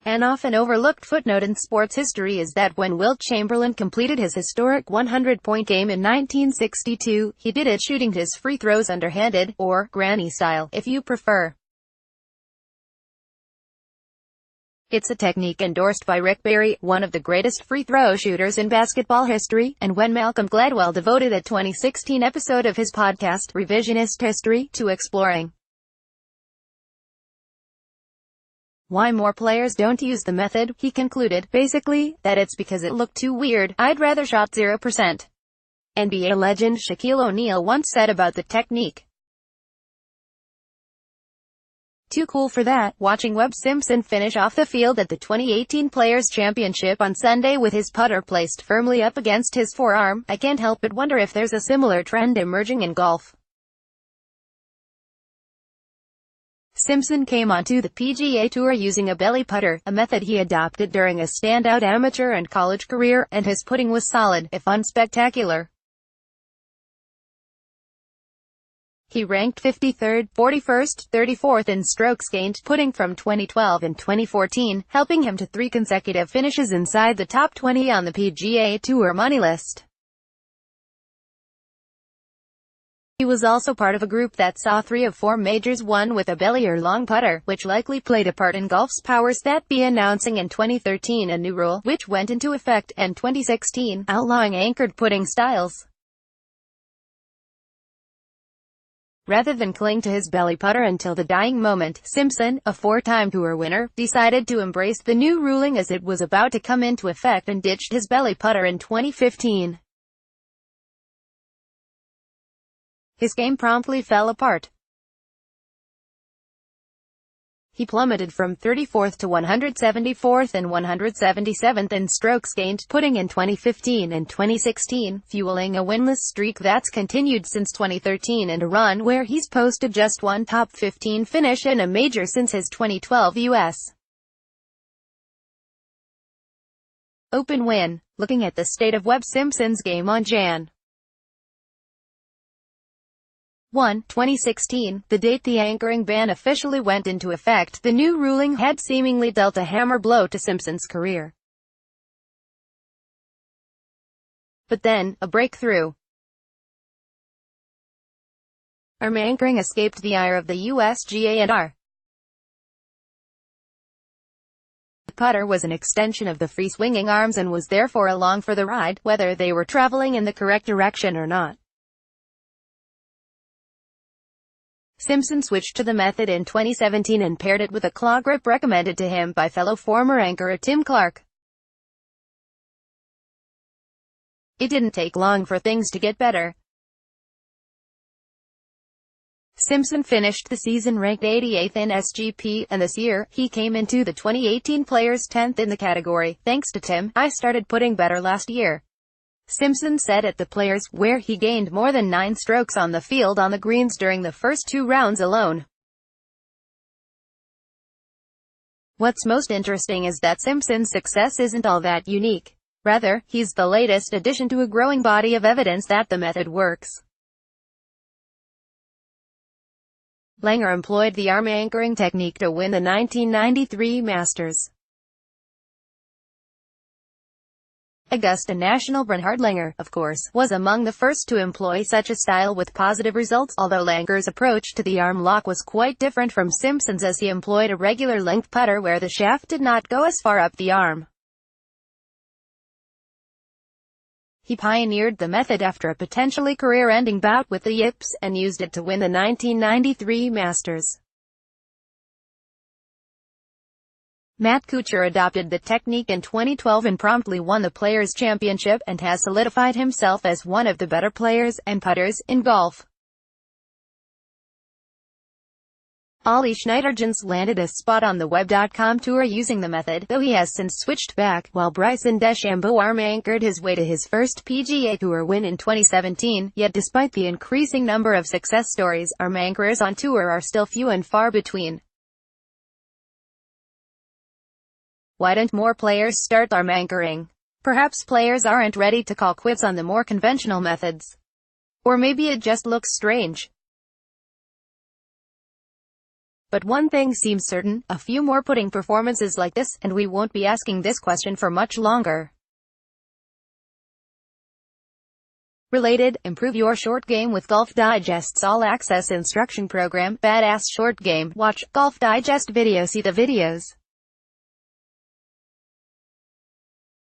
An often overlooked footnote in sports history is that when Wilt Chamberlain completed his historic 100-point game in 1962, he did it shooting his free throws underhanded, or granny style, if you prefer. It's a technique endorsed by Rick Barry, one of the greatest free throw shooters in basketball history, and when Malcolm Gladwell devoted a 2016 episode of his podcast, Revisionist History, to exploring why more players don't use the method, he concluded, basically, that it's because it looked too weird. I'd rather shot 0%. NBA legend Shaquille O'Neal once said about the technique, "Too cool for that." Watching Webb Simpson finish off the field at the 2018 Players' Championship on Sunday with his putter placed firmly up against his forearm, I can't help but wonder if there's a similar trend emerging in golf. Simpson came onto the PGA Tour using a belly putter, a method he adopted during a standout amateur and college career, and his putting was solid, if unspectacular. He ranked 53rd, 41st, 34th in strokes gained putting from 2012 and 2014, helping him to 3 consecutive finishes inside the top 20 on the PGA Tour money list. He was also part of a group that saw 3 of 4 majors won with a belly or long putter, which likely played a part in golf's powers that be announcing in 2013 a new rule, which went into effect, and 2016, outlawing anchored putting styles. Rather than cling to his belly putter until the dying moment, Simpson, a 4-time tour winner, decided to embrace the new ruling as it was about to come into effect and ditched his belly putter in 2015. His game promptly fell apart. He plummeted from 34th to 174th and 177th in strokes gained putting in 2015 and 2016, fueling a winless streak that's continued since 2013 and a run where he's posted just one top 15 finish in a major since his 2012 U.S. Open win. Looking at the state of Webb Simpson's game on Jan. 1, 2016, the date the anchoring ban officially went into effect, the new ruling had seemingly dealt a hammer blow to Simpson's career. But then, a breakthrough. Arm anchoring escaped the ire of the USGA&R. The putter was an extension of the free-swinging arms and was therefore along for the ride, whether they were traveling in the correct direction or not. Simpson switched to the method in 2017 and paired it with a claw grip recommended to him by fellow former anchorer Tim Clark. It didn't take long for things to get better. Simpson finished the season ranked 88th in SGP, and this year, he came into the 2018 Players 10th in the category. "Thanks to Tim, I started putting better last year," Simpson said at the Players, where he gained more than 9 strokes on the field on the greens during the first 2 rounds alone. What's most interesting is that Simpson's success isn't all that unique. Rather, he's the latest addition to a growing body of evidence that the method works. Langer employed the arm anchoring technique to win the 1993 Masters. Augusta national Bernhard Langer, of course, was among the first to employ such a style with positive results, although Langer's approach to the arm lock was quite different from Simpson's, as he employed a regular length putter where the shaft did not go as far up the arm. He pioneered the method after a potentially career-ending bout with the yips, and used it to win the 1993 Masters. Matt Kuchar adopted the technique in 2012 and promptly won the Players' Championship, and has solidified himself as one of the better players and putters in golf. Ollie Schneiderjans landed a spot on the Webb.com tour using the method, though he has since switched back, while Bryson DeChambeau arm-anchored his way to his first PGA Tour win in 2017, yet despite the increasing number of success stories, arm-anchorers on tour are still few and far between. Why don't more players start arm anchoring? Perhaps players aren't ready to call quits on the more conventional methods. Or maybe it just looks strange. But one thing seems certain, a few more putting performances like this, and we won't be asking this question for much longer. Related, improve your short game with Golf Digest's all-access instruction program, Badass Short Game. Watch Golf Digest video. See the videos.